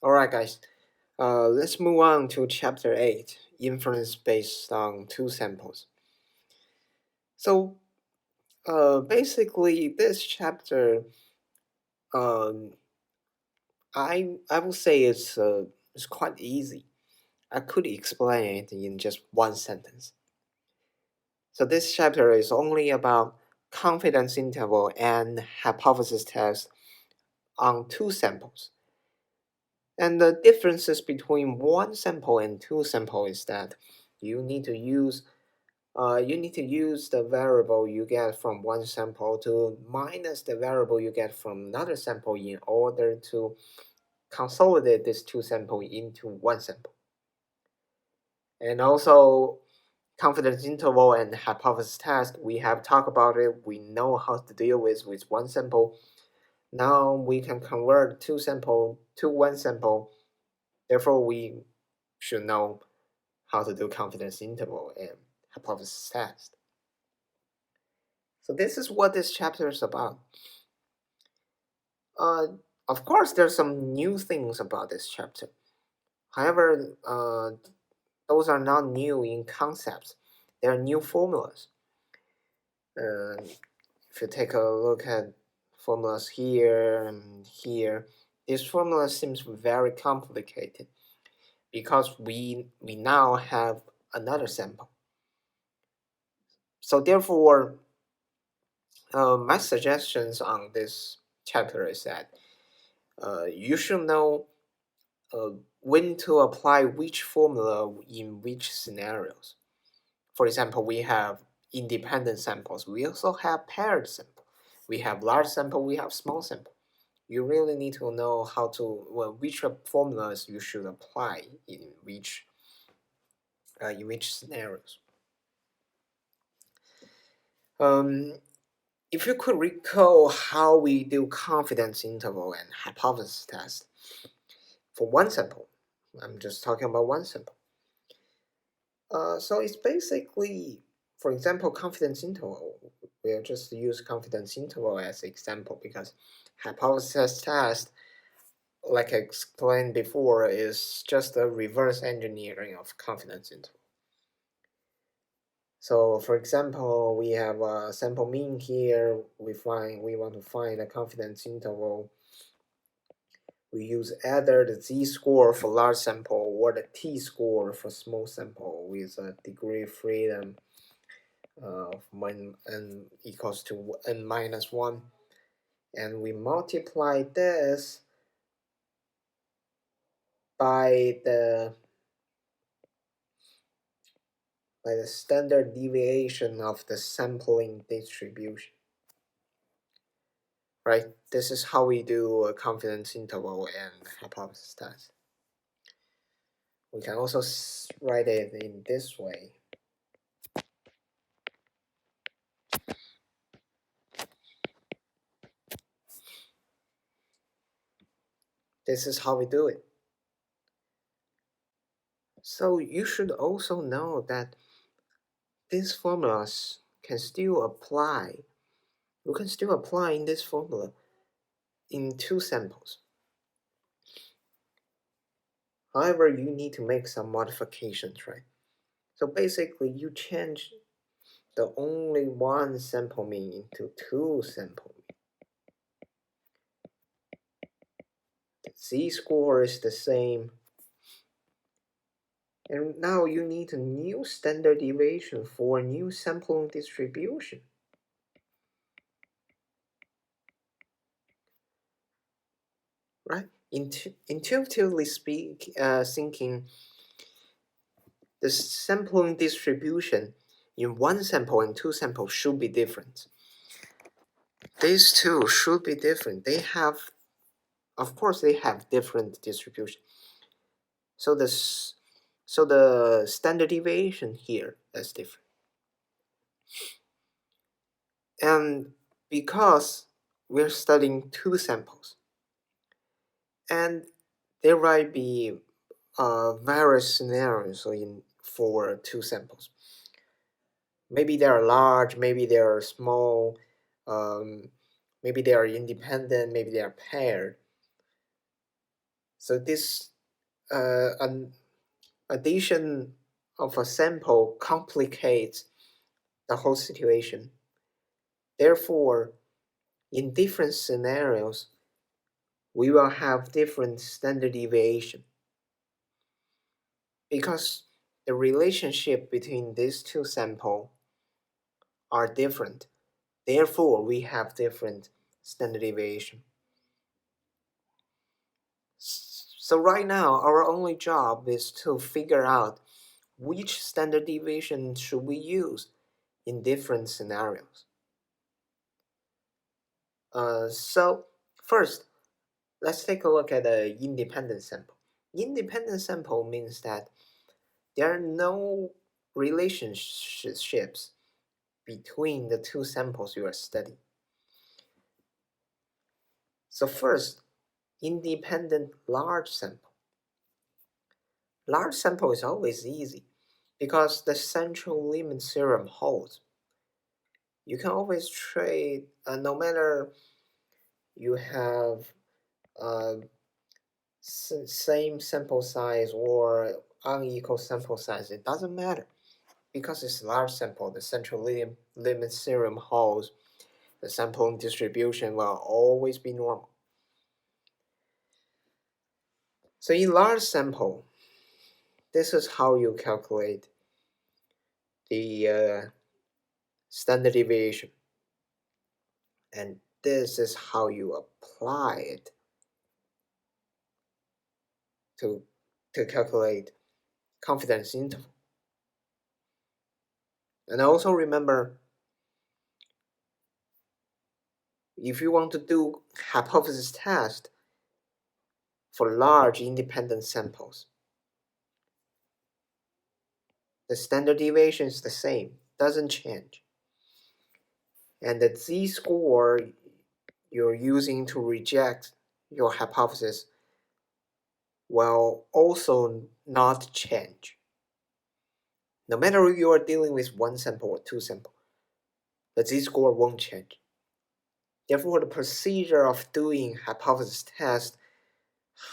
Alright, guys, let's move on to chapter 8, inference based on two samples. So, basically, this chapter, um, I will say it's quite easy. I could explain it in just one sentence. So, this chapter is only about confidence interval and hypothesis test on two samples. And the differences between one sample and two sample is that you need to use the variable you get from one sample to minus the variable you get from another sample in order to consolidate these two samples into one sample. And also confidence interval and hypothesis test, we have talked about it. We know how to deal with one sample. Now we can convert two sample to one sample. Therefore, we should know how to do confidence interval and hypothesis test. So this is what this chapter is about. Uh, of course, there's some new things about this chapter. However, those are not new in concepts. They are new formulas. If you take a look at formulas here and here, this formula seems very complicated because we now have another sample. So therefore, my suggestions on this chapter is that you should know when to apply which formula in which scenarios. For example, we have independent samples. We also have paired sample. We have large sample. We have small sample. You really need to know which formulas you should apply in which scenarios. If you could recall how we do confidence interval and hypothesis test for one sample, I'm just talking about one sample. So it's basically, for example, confidence interval. We'll just use confidence interval as example because hypothesis test, like I explained before, is just a reverse engineering of confidence interval. So for example, we have a sample mean here. We want to find a confidence interval. We use either the z-score for large sample or the t-score for small sample with a degree of freedom of n equals to n minus 1. And we multiply this by the standard deviation of the sampling distribution. Right? This is how we do a confidence interval and hypothesis test. We can also write it in this way. This is how we do it. So you should also know that these formulas can still apply. You can still apply in this formula in two samples. However, you need to make some modifications, right? So basically, you change the only one sample mean into two sample mean. The z-score is the same. And now you need a new standard deviation for a new sampling distribution. Right? Intuitively thinking, the sampling distribution in one sample and two samples should be different. These two should be different. Of course, they have different distribution. So the standard deviation here is different. And because we're studying two samples, and there might be various scenarios for two samples. Maybe they are large, maybe they are small, maybe they are independent, maybe they are paired. So this an addition of a sample complicates the whole situation. Therefore, in different scenarios, we will have different standard deviation because the relationship between these two samples are different. Therefore, we have different standard deviation. So right now, our only job is to figure out which standard deviation should we use in different scenarios. So first, let's take a look at the independent sample. Independent sample means that there are no relationships between the two samples you are studying. So first, independent large sample. Large sample is always easy because the central limit theorem holds. You can always trade, no matter you have uh, same sample size or unequal sample size, it doesn't matter because it's large sample. The central limit theorem holds. The sampling distribution will always be normal. So in large sample, this is how you calculate the standard deviation, and this is how you apply it to calculate confidence interval. And also remember, if you want to do hypothesis test for large independent samples, the standard deviation is the same, doesn't change. And the z-score you're using to reject your hypothesis will also not change. No matter if you are dealing with one sample or two samples, the z-score won't change. Therefore, the procedure of doing hypothesis test,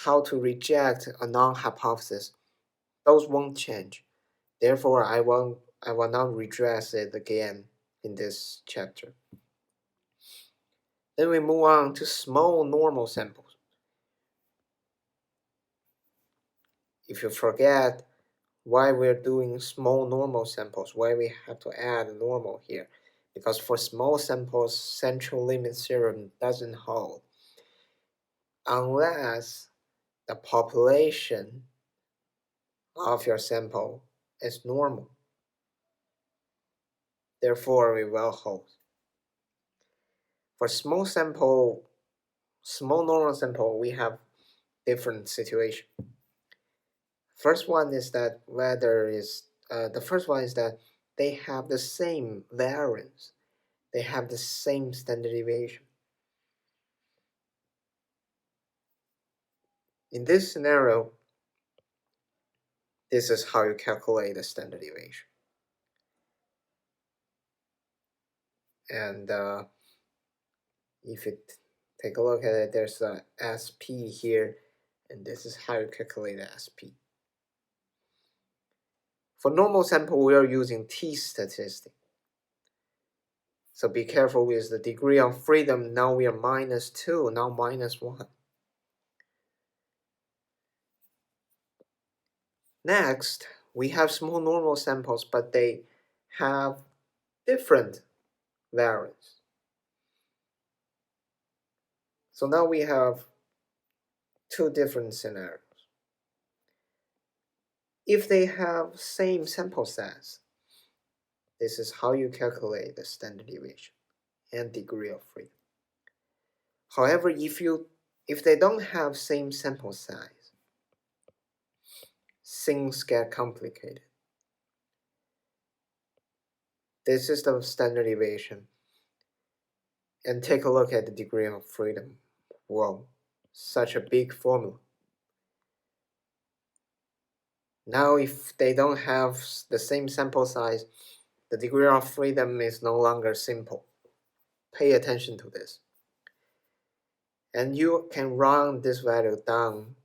how to reject a non-hypothesis, those won't change. Therefore, I will not redress it again in this chapter. Then we move on to small normal samples. If you forget why we're doing small normal samples, why we have to add normal here, because for small samples, central limit theorem doesn't hold unless the population of your sample is normal. Therefore, we will hold. For small normal sample, we have different situation. First one is that the first one is that they have the same variance. They have the same standard deviation. In this scenario, this is how you calculate the standard deviation. And if you take a look at it, there's a SP here, and this is how you calculate the SP. For normal sample, we are using t statistic. So be careful with the degree of freedom. Now we are -2, now -1. Next, we have small normal samples, but they have different variance. So now we have two different scenarios. If they have same sample size, this is how you calculate the standard deviation and degree of freedom. However, if they don't have same sample size, things get complicated. This is the standard deviation. And take a look at the degree of freedom. Whoa, such a big formula. Now, if they don't have the same sample size, the degree of freedom is no longer simple. Pay attention to this. And you can round this value down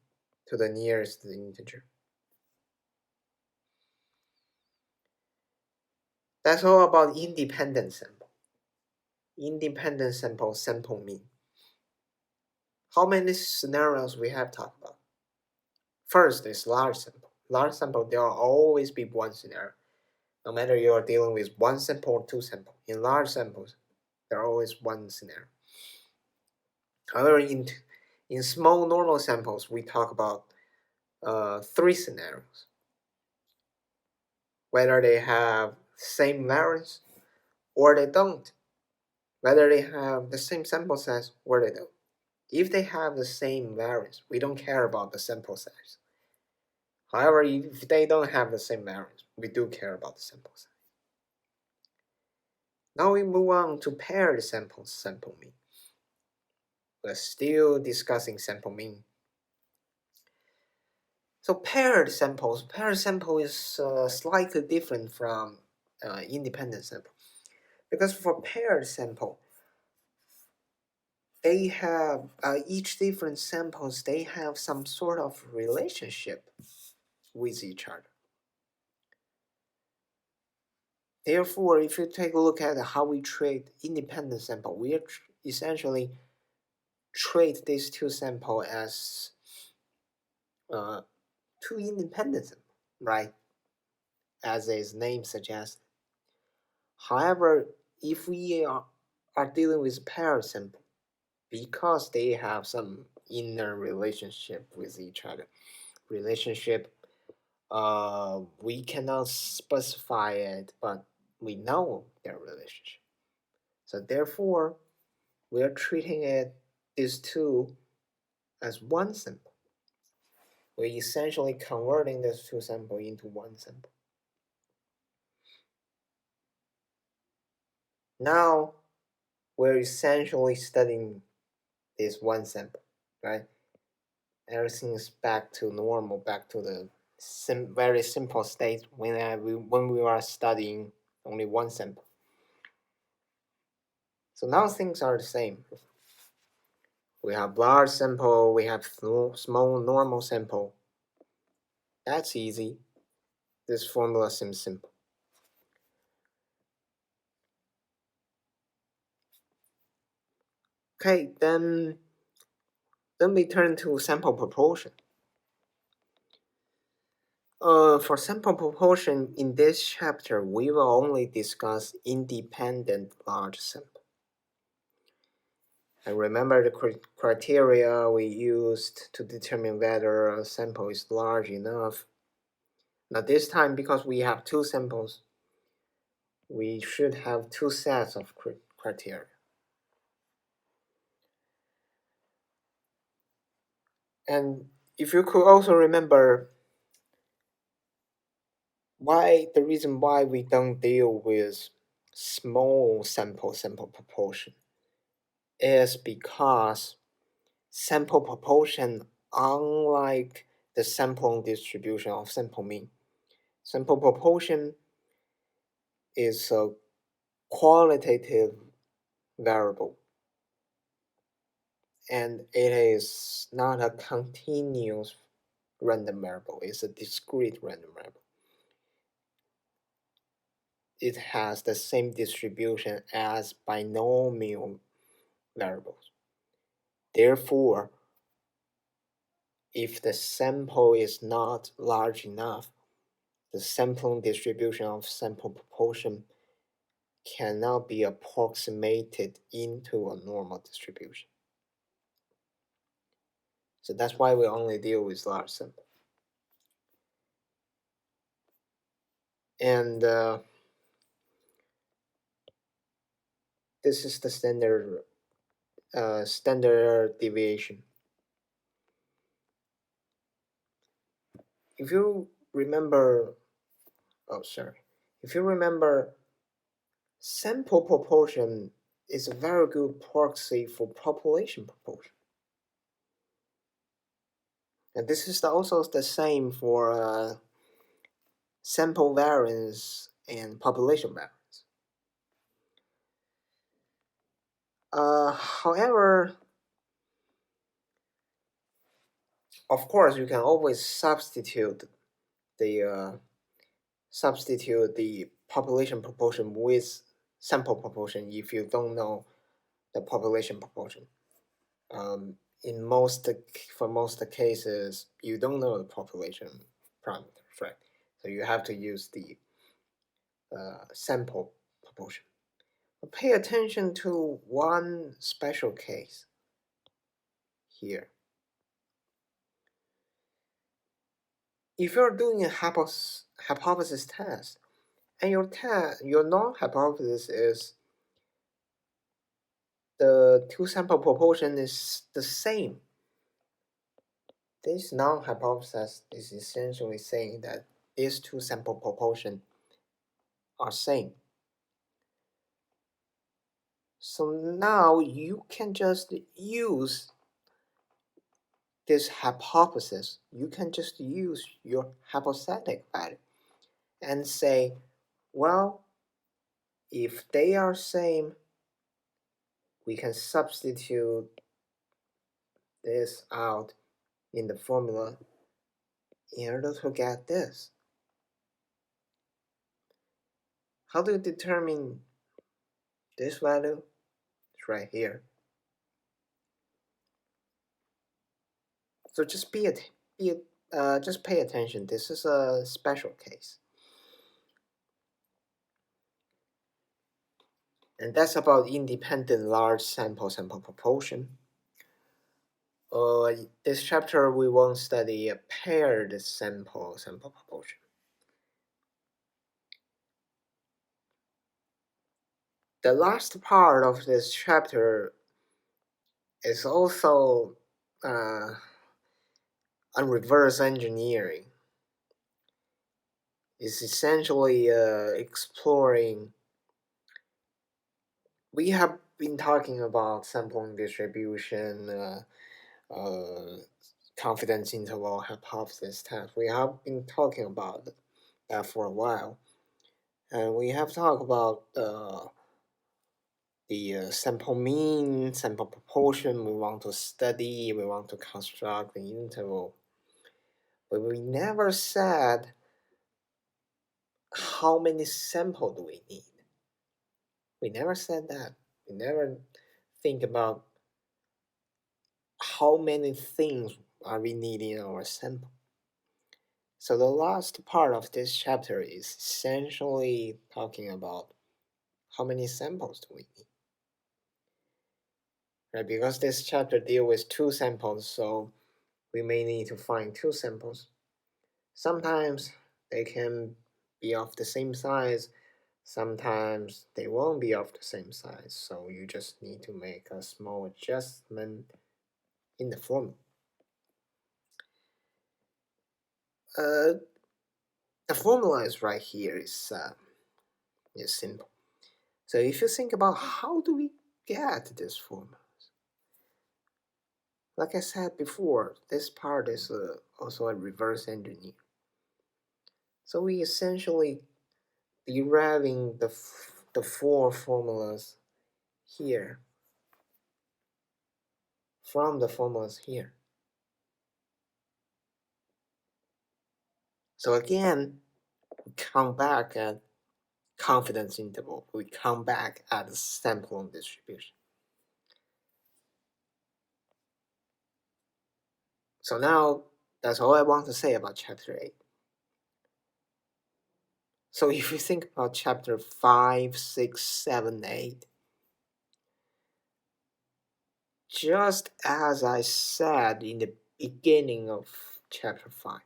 to the nearest integer. That's all about independent sample. Independent sample, sample mean. How many scenarios we have talked about? First is large sample. Large sample, there will always be one scenario. No matter you are dealing with one sample or two samples. In large samples, there are always one scenario. However, in small normal samples, we talk about three scenarios. Whether they have same variance or they don't. Whether they have the same sample size or they don't. If they have the same variance, we don't care about the sample size. However, if they don't have the same variance, we do care about the sample size. Now we move on to paired samples, sample mean. We're still discussing sample mean. So paired sample is slightly different from independent sample. Because for paired sample, they have each different samples, they have some sort of relationship with each other. Therefore, if you take a look at how we treat independent sample, we essentially treat these two samples as two independent samples, right? As its name suggests. However, if we are dealing with paired sample, because they have some inner relationship with each other, relationship, we cannot specify it, but we know their relationship. So therefore, we are treating these two as one sample. We're essentially converting these two samples into one sample. Now, we're essentially studying this one sample, right? Everything is back to normal, back to the very simple state when we are studying only one sample. So now things are the same. We have large sample, we have small normal sample. That's easy. This formula seems simple. Okay, then we turn to sample proportion. For sample proportion, in this chapter, we will only discuss independent large sample. And remember the criteria we used to determine whether a sample is large enough. Now this time, because we have two samples, we should have two sets of criteria. And if you could also remember the reason why we don't deal with small sample proportion is because sample proportion, unlike the sampling distribution of sample mean, sample proportion is a qualitative variable, and it is not a continuous random variable, it's a discrete random variable. It has the same distribution as binomial variables. Therefore, if the sample is not large enough, the sampling distribution of sample proportion cannot be approximated into a normal distribution. So that's why we only deal with large sample. And this is the standard deviation. If you remember, if you remember, sample proportion is a very good proxy for population proportion. And this is also the same for sample variance and population variance. However, Of course, you can always the substitute the population proportion with sample proportion if you don't know the population proportion. In most for most cases, you don't know the population parameters, right? So you have to use the sample proportion. But pay attention to one special case here. If you're doing a hypothesis test, and your null hypothesis is the two sample proportion is the same, this null hypothesis is essentially saying that these two sample proportion are same. So now you can just use this hypothesis. You can just use your hypothetic value and say, well, if they are same, we can substitute this out in the formula in order to get this. How do you determine this value? It's right here. So just just pay attention. This is a special case. And that's about independent large sample proportion. This chapter we won't study a paired sample proportion. The last part of this chapter is also on reverse engineering. It's essentially exploring. We have been talking about sampling distribution, confidence interval hypothesis test. We have been talking about that for a while, and we have talked about the sample mean, sample proportion we want to study, we want to construct the interval. But we never said how many samples do we need. We never said that. We never think about how many things are we needing in our sample. So the last part of this chapter is essentially talking about how many samples do we need. Right? Because this chapter deals with two samples, so we may need to find two samples. Sometimes they can be of the same size, sometimes they won't be of the same size, so you just need to make a small adjustment in the formula. The formula is right here, is simple. So if you think about how do we get this formula, like I said before, this part is also a reverse engineer. So we essentially deriving the four formulas here from the formulas here. So again, we come back at confidence interval. We come back at the sampling distribution. So now that's all I want to say about chapter 8. So if you think about chapter 5, 6, 7, 8, just as I said in the beginning of chapter 5,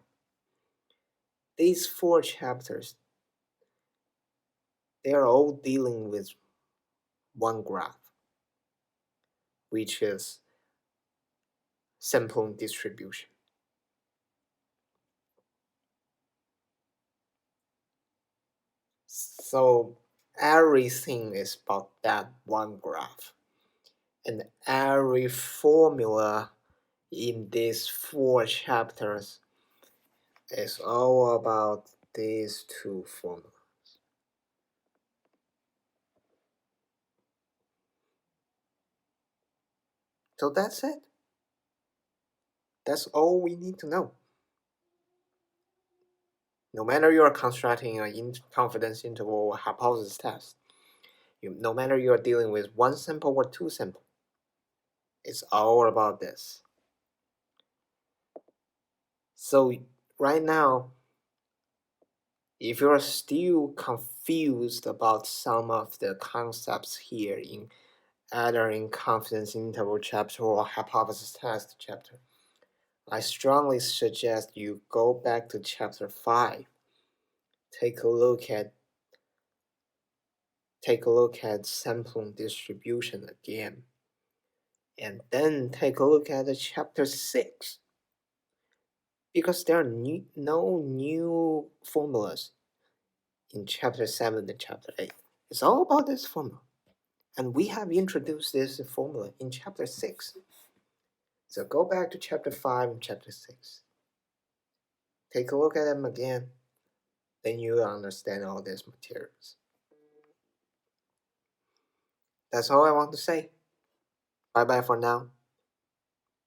these four chapters, they are all dealing with one graph, which is sampling distribution. So everything is about that one graph. And every formula in these four chapters is all about these two formulas. So that's it. That's all we need to know. No matter you are constructing a confidence interval or hypothesis test, no matter you are dealing with one sample or two samples, it's all about this. So right now, if you're still confused about some of the concepts here in either in confidence interval chapter or hypothesis test chapter, I strongly suggest you go back to chapter 5. Take a look at sampling distribution again. And then take a look at the chapter 6. Because there are no new formulas in chapter 7 and chapter 8. It's all about this formula. And we have introduced this formula in chapter 6. So go back to chapter 5 and chapter 6. Take a look at them again. Then you'll understand all these materials. That's all I want to say. Bye bye for now.